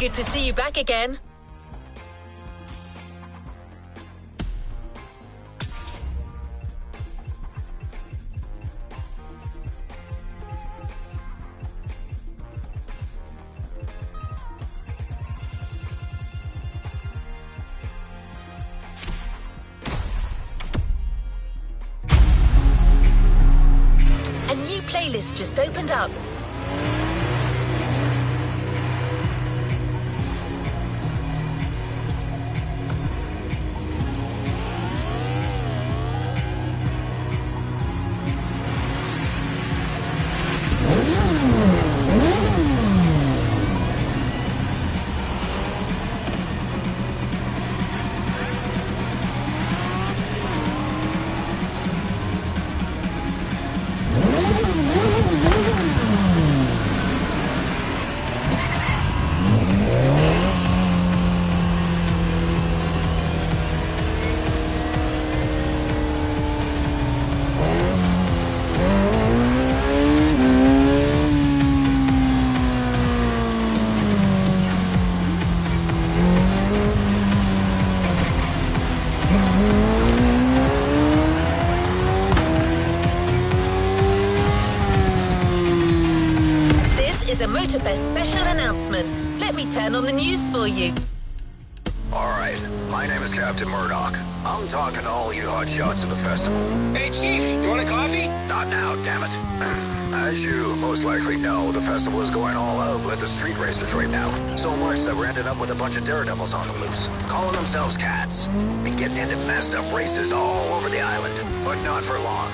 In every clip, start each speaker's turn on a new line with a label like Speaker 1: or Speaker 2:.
Speaker 1: Good to see you back again. A new playlist just opened up. A Motorfest special announcement. Let me turn on the news for you.
Speaker 2: Alright, my name is Captain Murdoch. I'm talking to all you hotshots of the festival.
Speaker 3: Hey, Chief, you want a coffee?
Speaker 2: Not now, damn it. As you most likely know, the festival is going all out with the street racers right now. So much that we're ending up with a bunch of daredevils on the loose, calling themselves cats, and getting into messed up races all over the island. But not for long.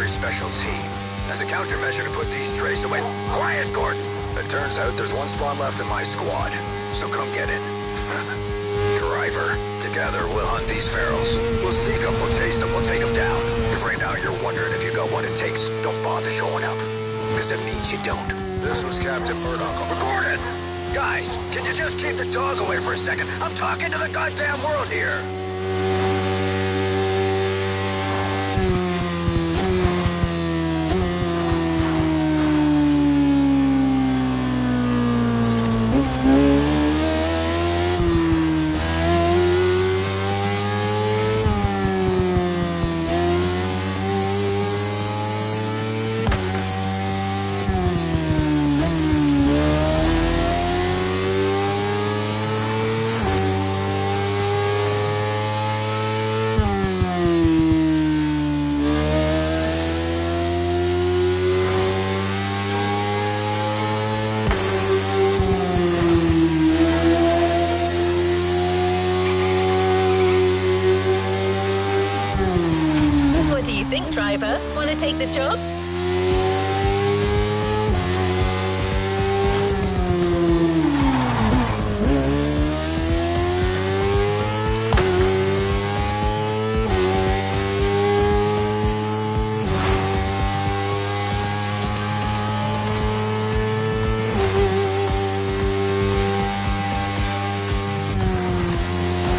Speaker 2: Special team. As a countermeasure to put these strays away. Quiet, Gordon! It turns out there's one spawn left in my squad, so come get in. Driver, together we'll hunt these ferals. We'll seek them, we'll chase them, we'll take them down. If right now you're wondering if you got what it takes, don't bother showing up. Because it means you don't. This was Captain Murdoch. Record it! Guys, can you just keep the dog away for a second? I'm talking to the goddamn world here.
Speaker 1: Driver, want to take the job?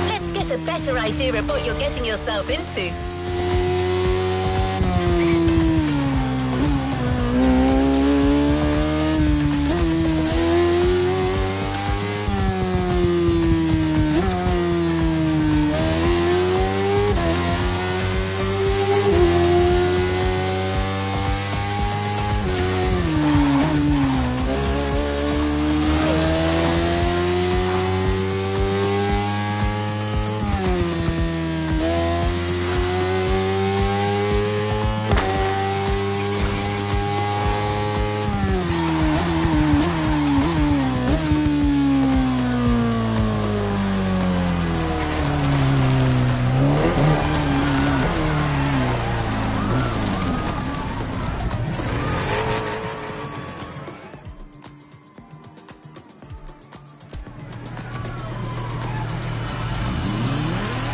Speaker 1: Let's get a better idea of what you're getting yourself into.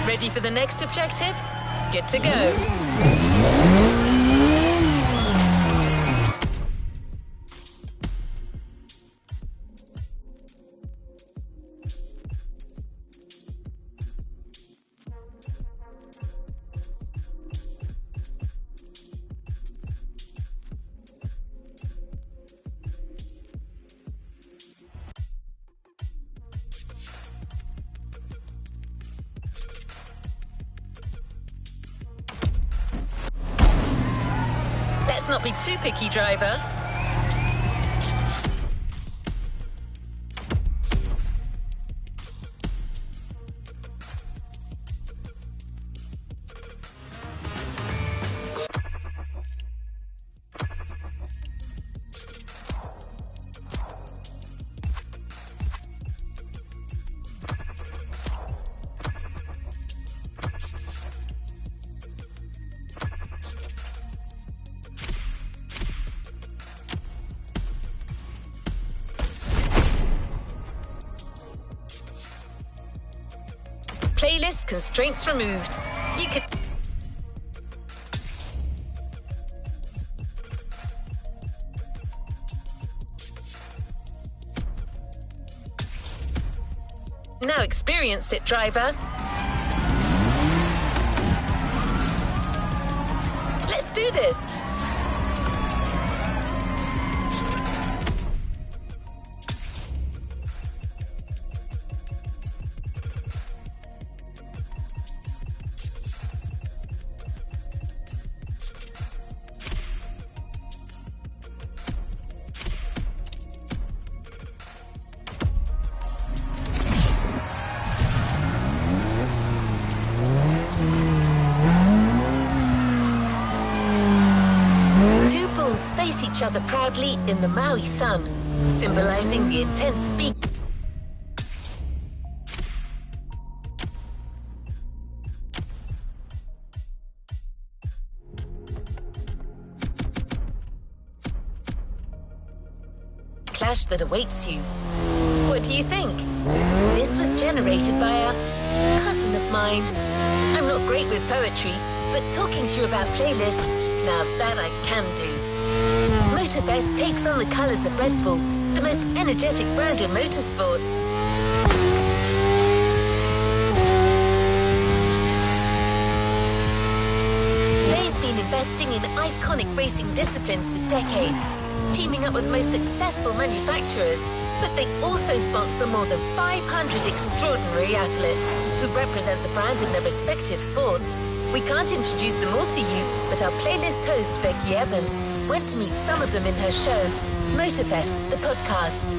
Speaker 1: Ready for the next objective? Good to go. Let's not be too picky, driver. Playlist constraints removed. You can... Now experience it, driver. Let's do this. Face each other proudly in the Maui sun, symbolizing the intense speed. Clash that awaits you. What do you think? This was generated by a cousin of mine. I'm not great with poetry, but talking to you about playlists, now that I can do. Motorfest takes on the colours of RedBull, the most energetic brand in motorsport. They've been investing in iconic racing disciplines for decades, teaming up with the most successful manufacturers. But they also sponsor more than 500 extraordinary athletes who represent the brand in their respective sports. We can't introduce them all to you, but our playlist host, Becky Evans, went to meet some of them in her show, Motorfest, the podcast.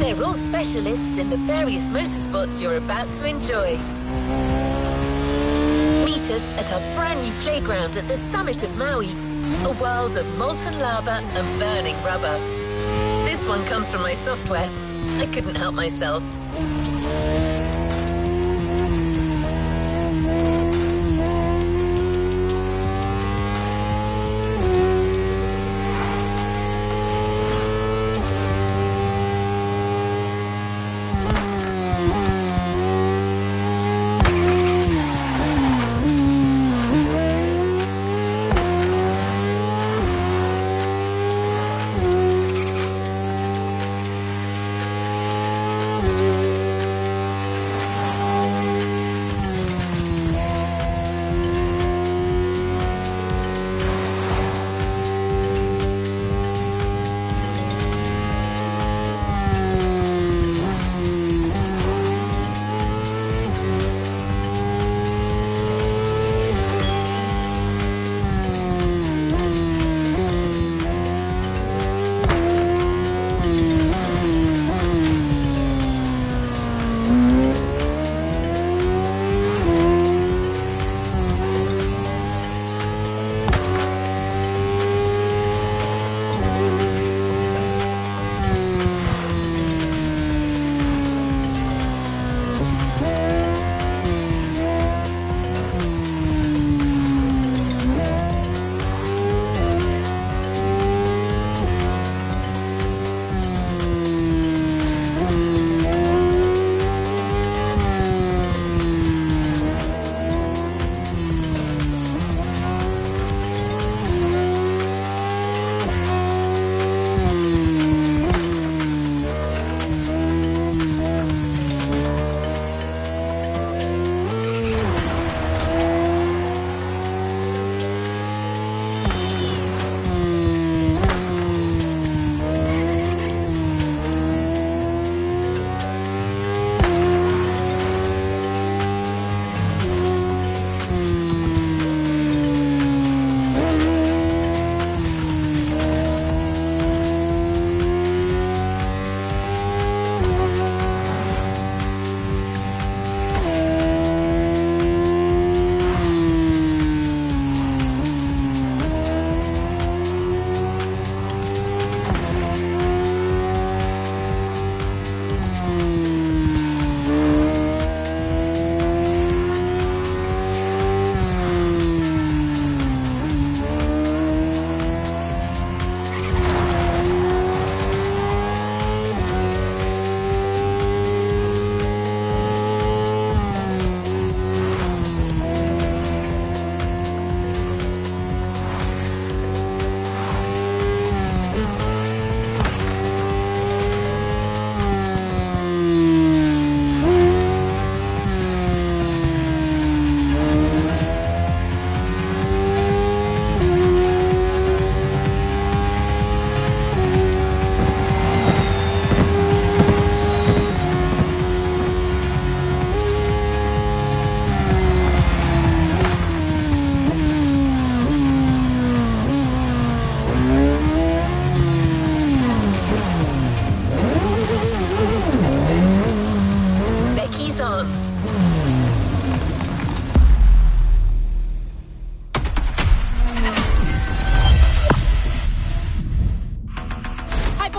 Speaker 1: They're all specialists in the various motorsports you're about to enjoy. Meet us at our brand new playground at the summit of Maui, a world of molten lava and burning rubber. This one comes from my software. I couldn't help myself.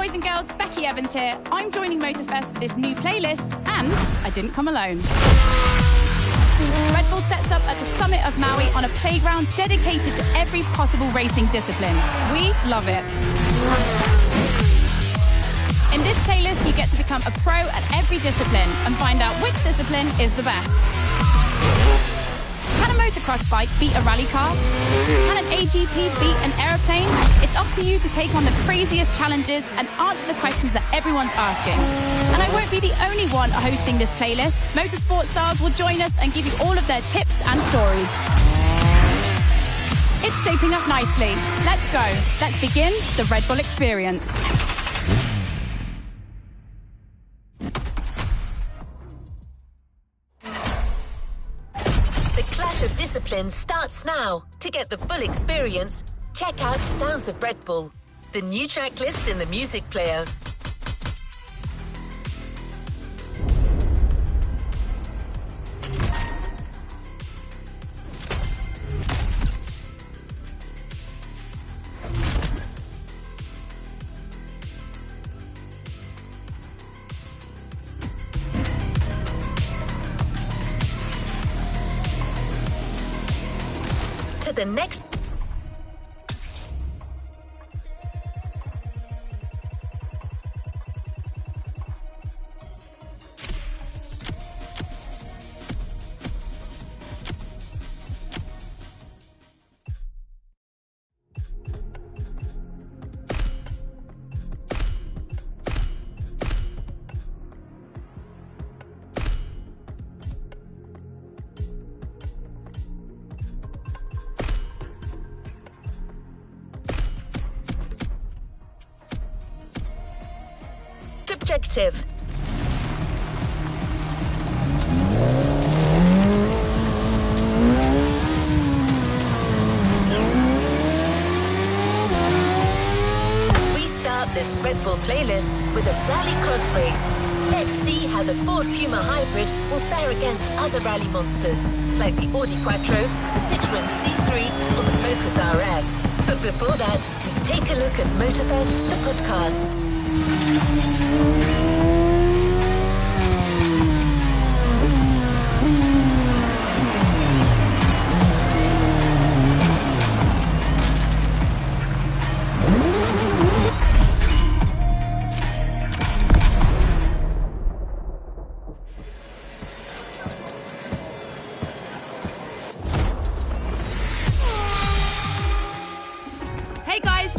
Speaker 4: boys and girls, Becky Evans here. I'm joining Motorfest for this new playlist, and I didn't come alone. RedBull sets up at the summit of Maui on a playground dedicated to every possible racing discipline. We love it. In this playlist, you get to become a pro at every discipline and find out which discipline is the best. Can a motocross bike beat a rally car? Can an AGP beat an aeroplane? It's up to you to take on the craziest challenges and answer the questions that everyone's asking. And I won't be the only one hosting this playlist. Motorsport stars will join us and give you all of their tips and stories. It's shaping up nicely. Let's go. Let's begin the Red Bull experience.
Speaker 1: The clash of disciplines starts now. To get the full experience, check out Sounds of Red Bull, the new track list in the music player. To the next. Objective. We start this Red Bull playlist with a rallycross race. Let's see how the Ford Puma Hybrid will fare against other rally monsters, like the Audi Quattro, the Citroën C3, or the Focus RS. But before that, we take a look at Motorfest, the podcast.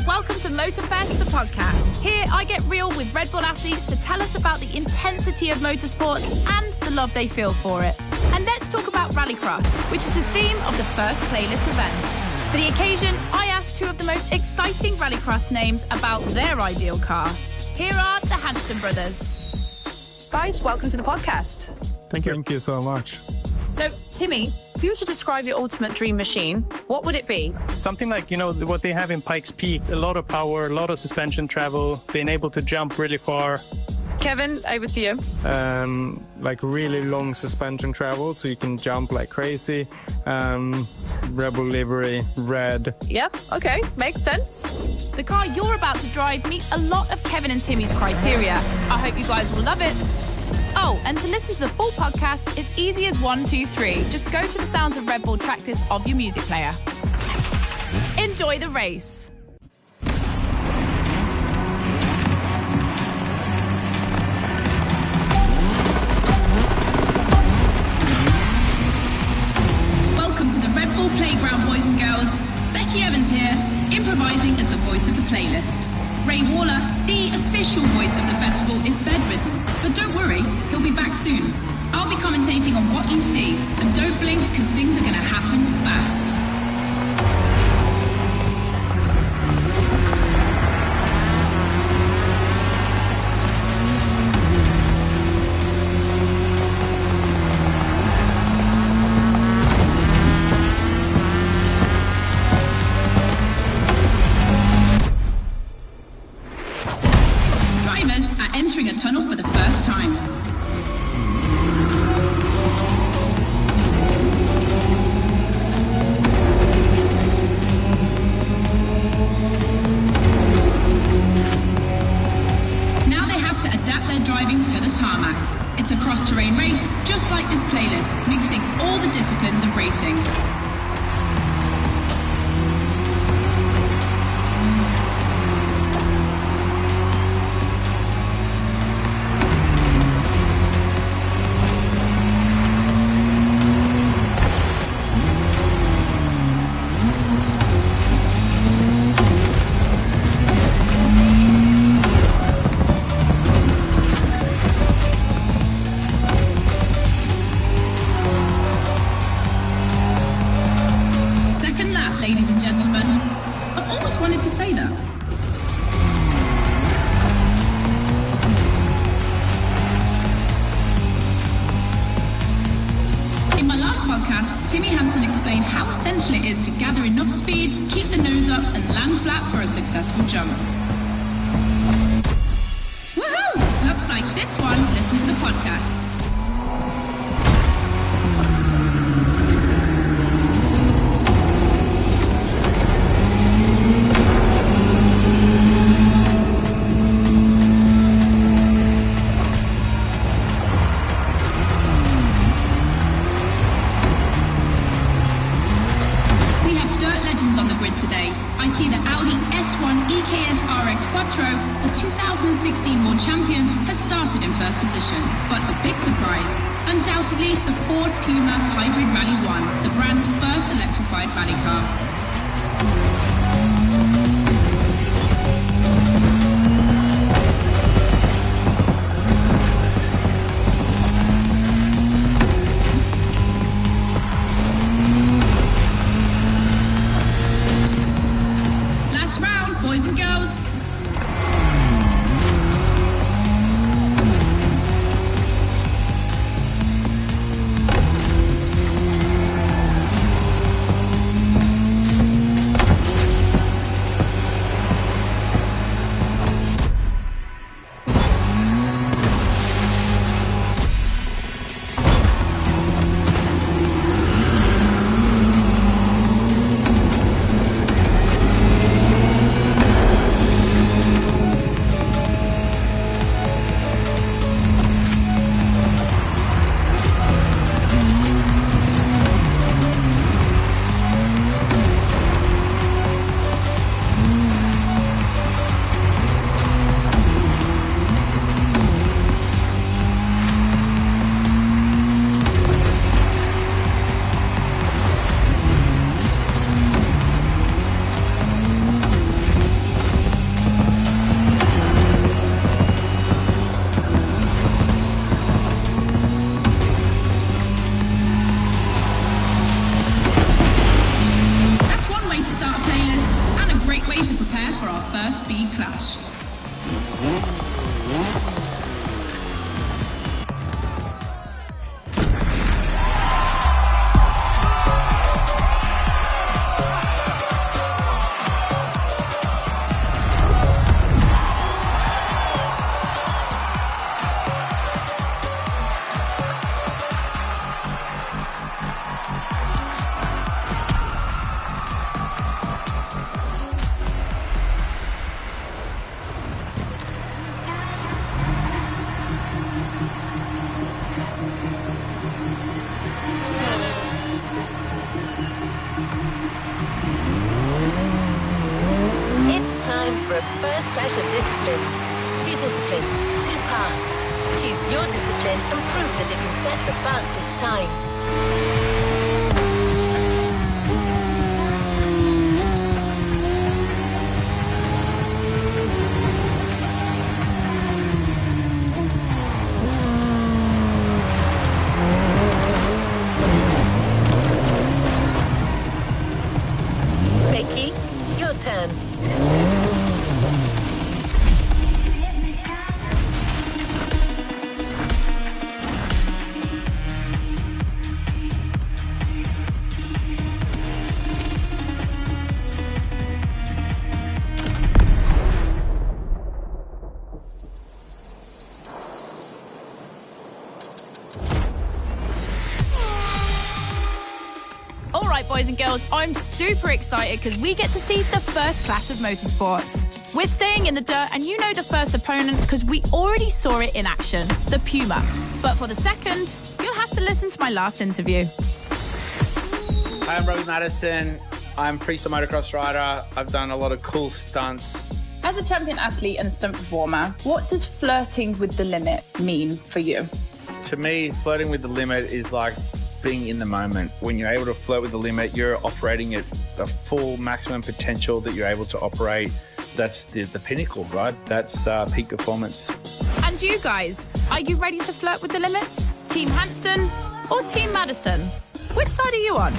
Speaker 4: Welcome to Motorfest, the podcast. Here, I get real with Red Bull athletes to tell us about the intensity of motorsports and the love they feel for it. And let's talk about Rallycross, which is the theme of the first playlist event. For the occasion, I asked two of the most exciting Rallycross names about their ideal car. Here are the Hanson brothers.
Speaker 5: Guys, welcome to the podcast.
Speaker 6: Thank you so much.
Speaker 5: So, Timmy, if you were to describe your ultimate dream machine, what would it be?
Speaker 6: Something like, what they have in Pikes Peak, a lot of power, a lot of suspension travel, being able to jump really far.
Speaker 5: Kevin, over to you.
Speaker 7: Like really long suspension travel, so you can jump like crazy. Rebel livery, red.
Speaker 5: Yep, okay, makes sense.
Speaker 4: The car you're about to drive meets a lot of Kevin and Timmy's criteria. I hope you guys will love it. Oh, and to listen to the full podcast, it's easy as 1, 2, 3. Just go to the Sounds of Red Bull tracklist of your music player. Enjoy the race.
Speaker 8: Welcome to the Red Bull Playground, boys and girls. Becky Evans here, improvising as the voice of the playlist. Ray Waller, the official voice of the festival, is bedridden, but don't worry, he'll be back soon. I'll be commentating on what you see, and don't blink because things are going to happen fast. Entering a tunnel for the first time. Now they have to adapt their driving to the tarmac. It's a cross-terrain race, just like this playlist, mixing all the disciplines of racing. podcast, Timmy Hansen explained how essential it is to gather enough speed, keep the nose up, and land flat for a successful jump. Woohoo! Looks like this one listened to the podcast. The 2016 World Champion has started in first position, but the big surprise, undoubtedly the Ford Puma Hybrid Rally 1, the brand's first electrified rally car. Last round, boys and girls.
Speaker 1: First clash of disciplines. 2 disciplines, 2 paths. Choose your discipline and prove that it can set the fastest time. Becky, your turn.
Speaker 4: Boys and girls, I'm super excited because we get to see the first clash of motorsports. We're staying in the dirt and you know the first opponent because we already saw it in action, the Puma. But for the second, you'll have to listen to my last interview.
Speaker 3: Hi, I'm Robbie Madison. I'm freestyle motocross rider. I've done a lot of cool stunts.
Speaker 9: As a champion athlete and a stunt performer, what does flirting with the limit mean for you?
Speaker 3: To me, flirting with the limit is like being in the moment. When you're able to flirt with the limit, you're operating at the full maximum potential that you're able to operate. That's the pinnacle, right? That's peak performance.
Speaker 4: And you guys, are you ready to flirt with the limits? Team Hansen or Team Madison? Which side are you on?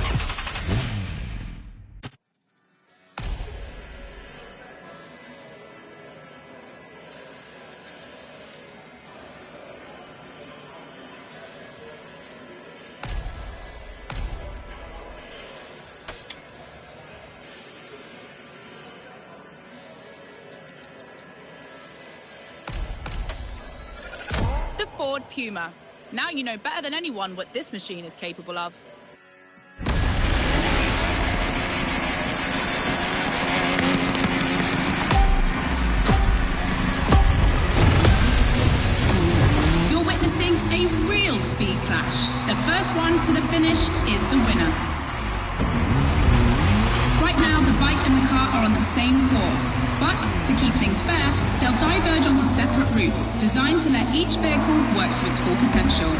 Speaker 4: Ford Puma. Now you know better than anyone what this machine is capable of.
Speaker 8: You're witnessing a real speed clash. The first one to the finish is the winner. Right now, the bike and the car are on the same course, but to keep things fair, they'll diverge onto separate routes, designed to let each vehicle work to its full potential.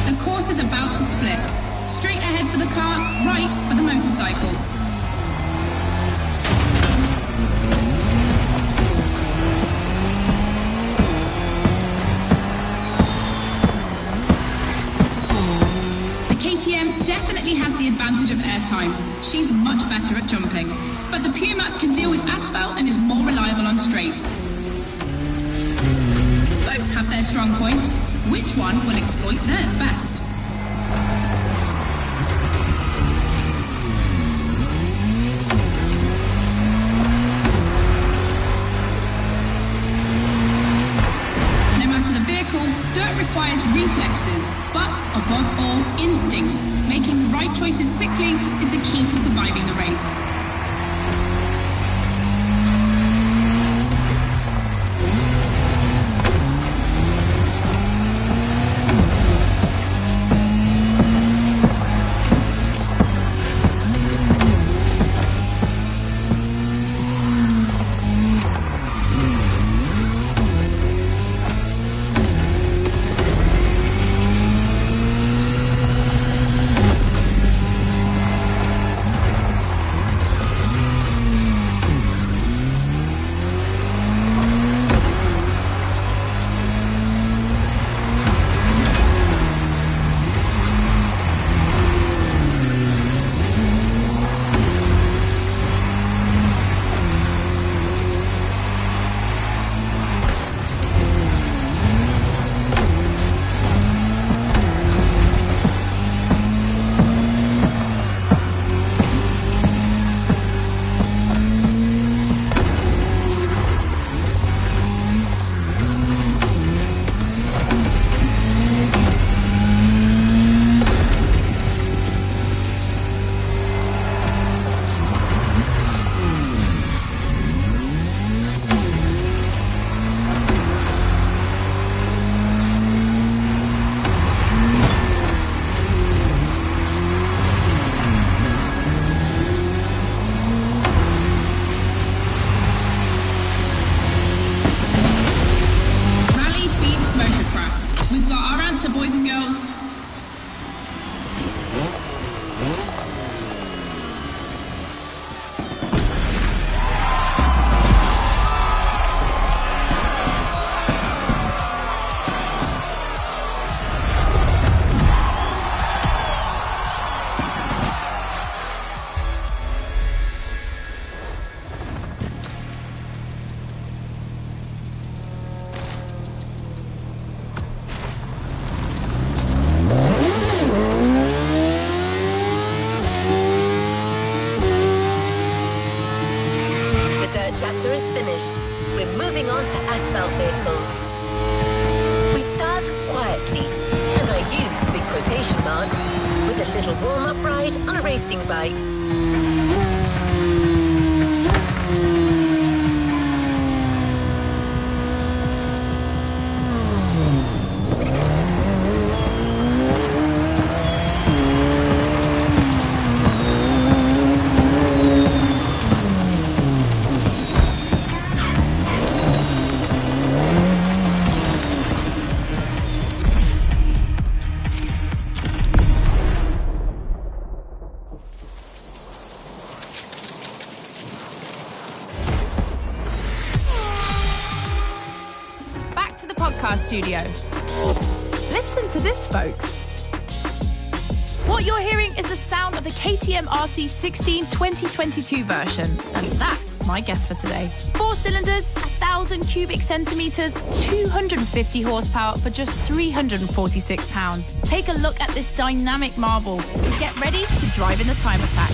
Speaker 8: The course is about to split. Straight ahead for the car, right for the motorcycle. KTM definitely has the advantage of airtime. She's much better at jumping. But the Puma can deal with asphalt and is more reliable on straights. Both have their strong points. Which one will exploit theirs best? No matter the vehicle, dirt requires reflexes, but above all, instinct. Making the right choices quickly is the key to surviving the race.
Speaker 1: chapter is finished. We're moving on to asphalt vehicles. We start quietly, and I use big quotation marks, with a little warm-up ride on a racing bike.
Speaker 4: Studio. Listen to this, folks. What you're hearing is the sound of the KTM RC16 2022 version, and that's my guess for today. 4 cylinders, 1,000 cubic centimeters, 250 horsepower for just 346 pounds. Take a look at this dynamic marvel and get ready to drive in the time attack.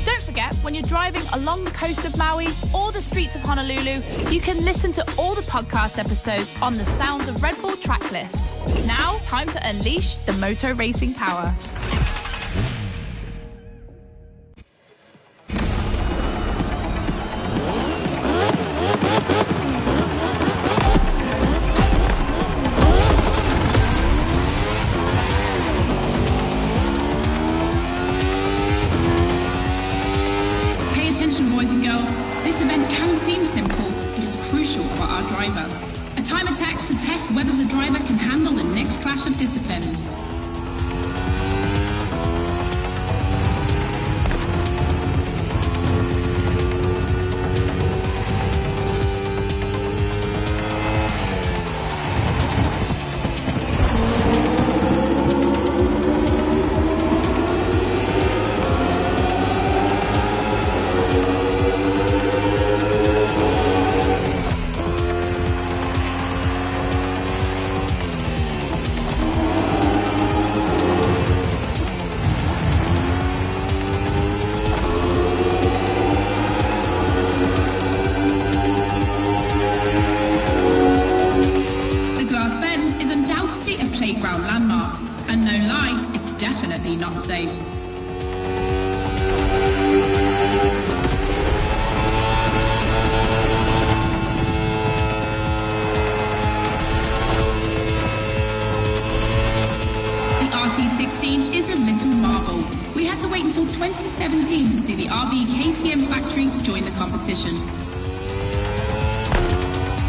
Speaker 4: Don't forget forget, when you're driving along the coast of Maui or the streets of Honolulu, you can listen to all the podcast episodes on the Sounds of Red Bull track list. Now, time to unleash the moto racing power.
Speaker 8: Boys and girls, this event can seem simple, but it's crucial for our driver. A time attack to test whether the driver can handle the next clash of disciplines. Landmark, and no lie, it's definitely not safe. The RC16 is a little marvel. We had to wait until 2017 to see the RB KTM factory join the competition.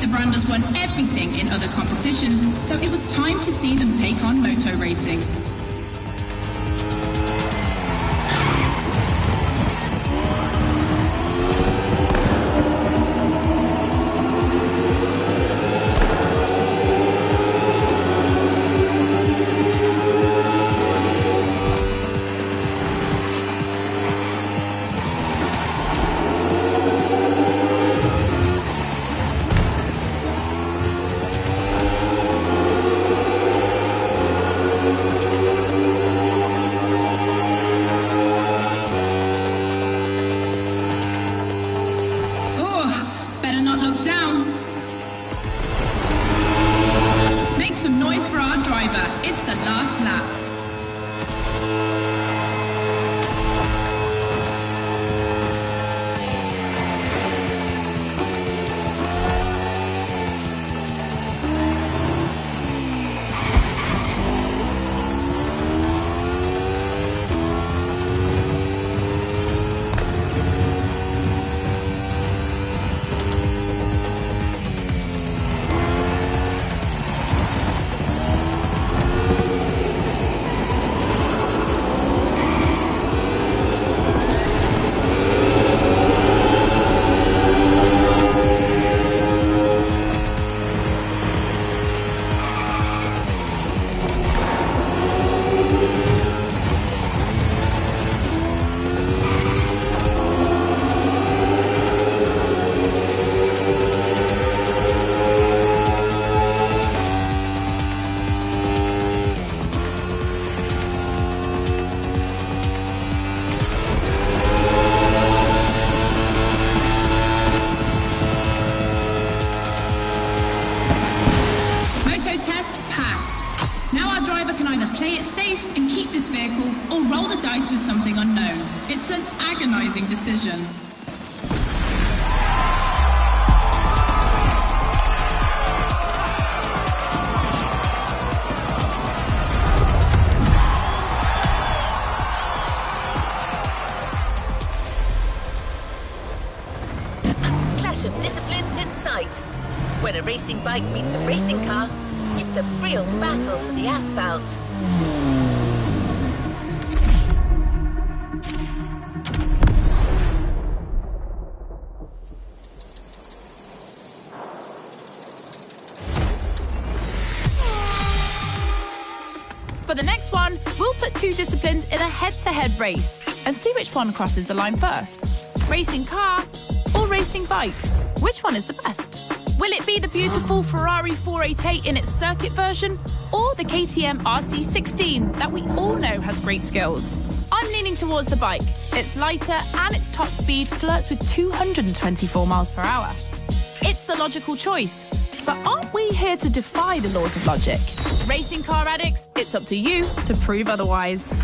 Speaker 8: The brand has won everything in other competitions, so it was time to see them take on moto racing. It's the last lap. Or roll the dice with something unknown. It's an agonizing decision.
Speaker 1: Clash of disciplines in sight. When a racing bike meets a racing car, it's a real battle for the asphalt.
Speaker 4: For the next one, we'll put two disciplines in a head-to-head race and see which one crosses the line first. Racing car or racing bike? Which one is the best? Will it be the beautiful Ferrari 488 in its circuit version, or the KTM RC16 that we all know has great skills? I'm leaning towards the bike. It's lighter and its top speed flirts with 224 miles per hour. It's the logical choice. But aren't we here to defy the laws of logic? Racing car addicts, it's up to you to prove otherwise.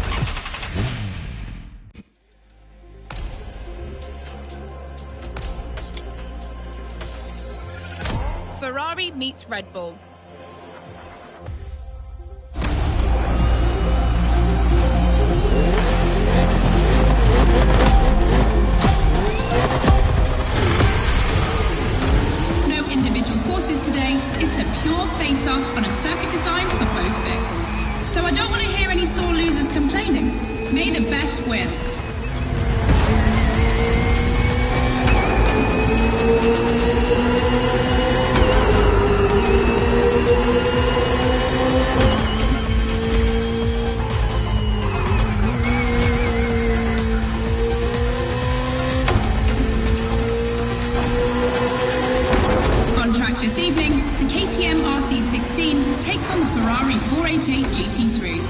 Speaker 4: Ferrari meets Red Bull.
Speaker 8: No individual courses today. It's a pure face-off on a circuit designed for both vehicles. So I don't want to hear any sore losers complaining. May the best win. This evening, the KTM RC16 takes on the Ferrari 488 GT3.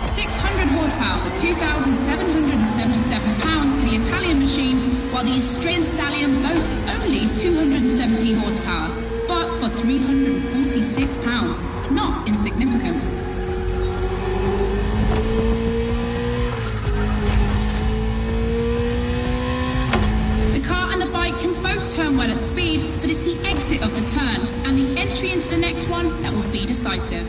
Speaker 8: 600 horsepower for 2,777 pounds for the Italian machine, while the Austrian Stallion boasts only 270 horsepower, but for 346 pounds, not insignificant. Can both turn well at speed, but it's the exit of the turn and the entry into the next one that will be decisive.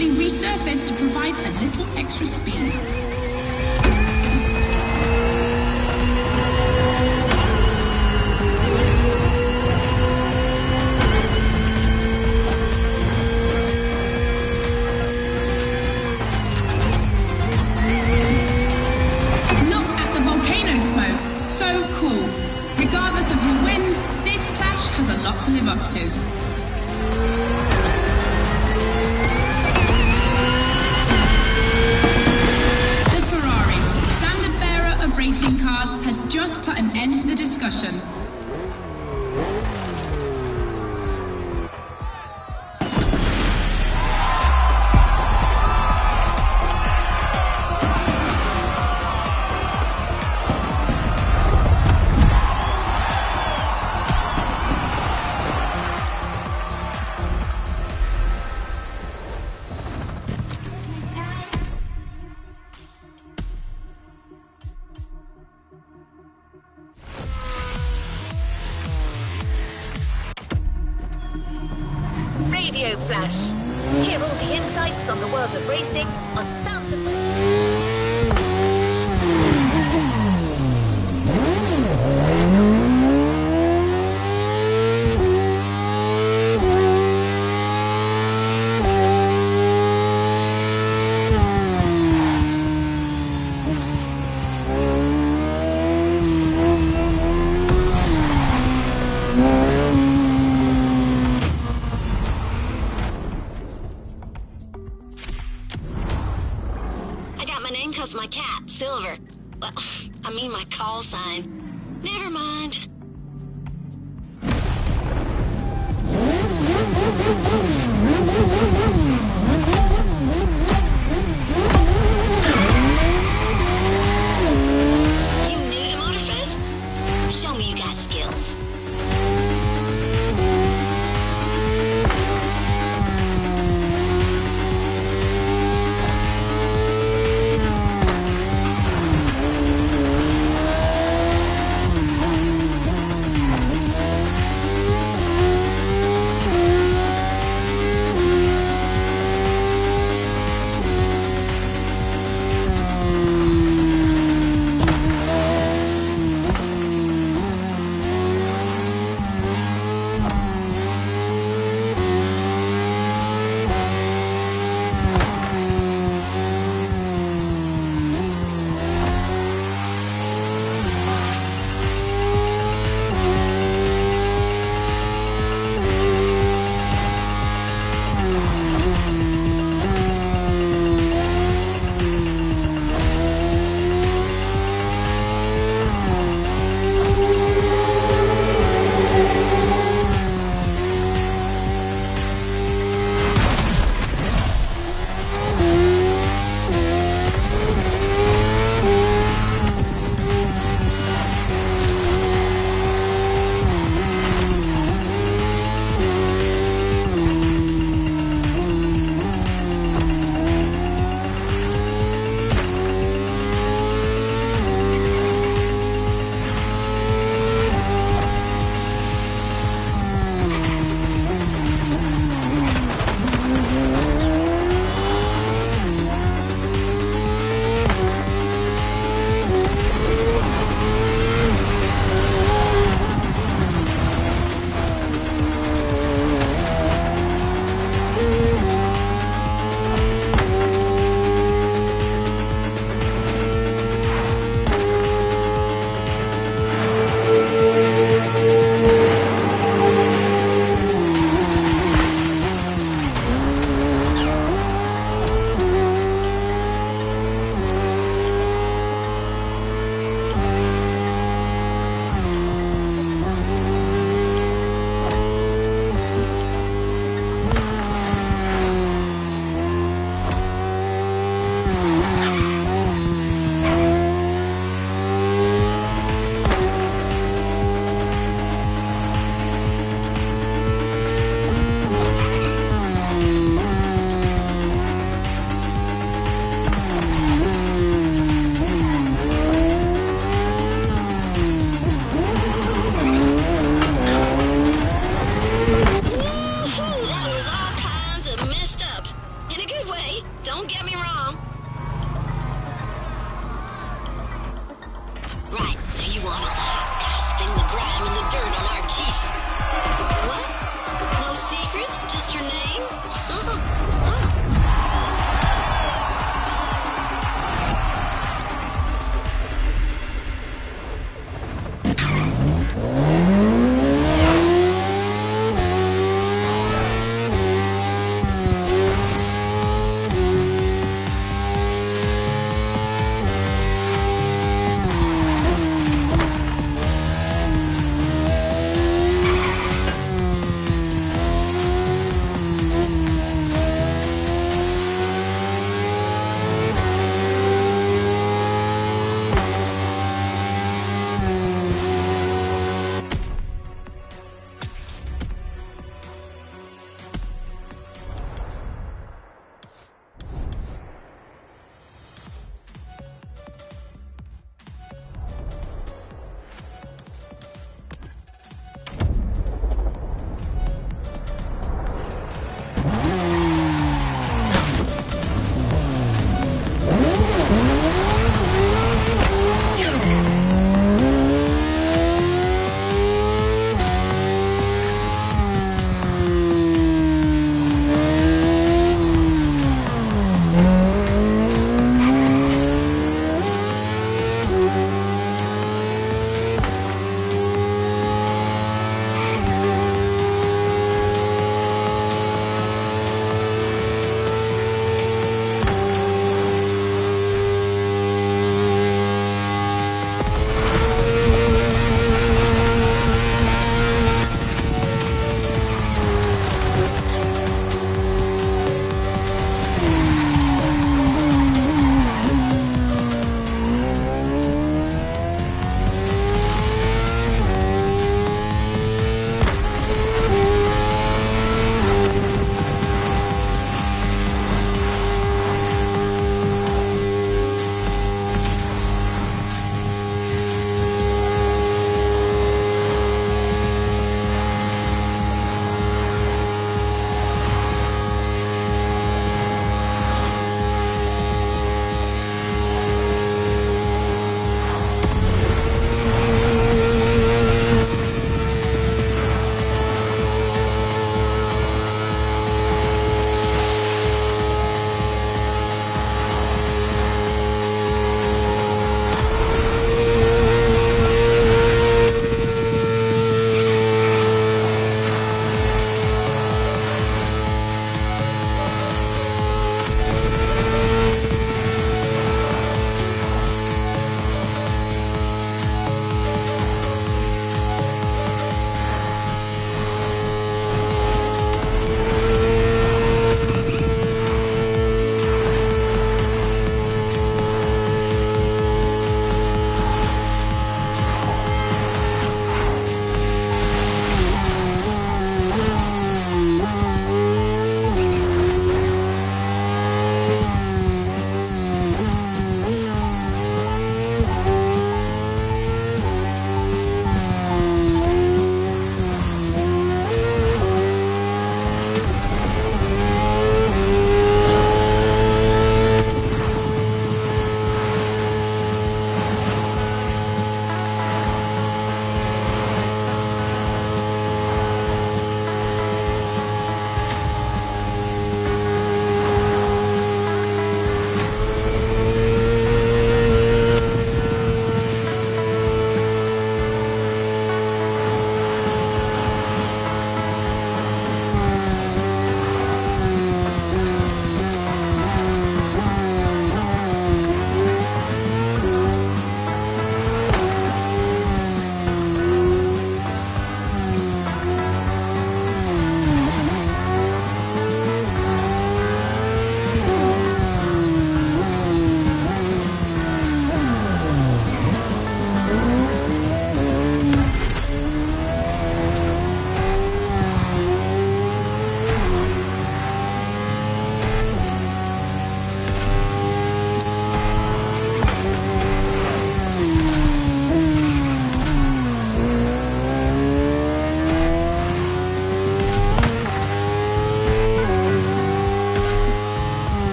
Speaker 8: Resurfaced to provide a little extra speed. Look at the volcano smoke, so cool. Regardless of who wins, this clash has a lot to live up to. Racing cars has just put an end to the discussion.
Speaker 1: Radio Flash. Hear all the insights on the world of racing on Sounds of...
Speaker 10: My cat, Silver. Well, I mean my call sign. Never mind. You new to Motorfest? Show me you got skills. don't get me wrong.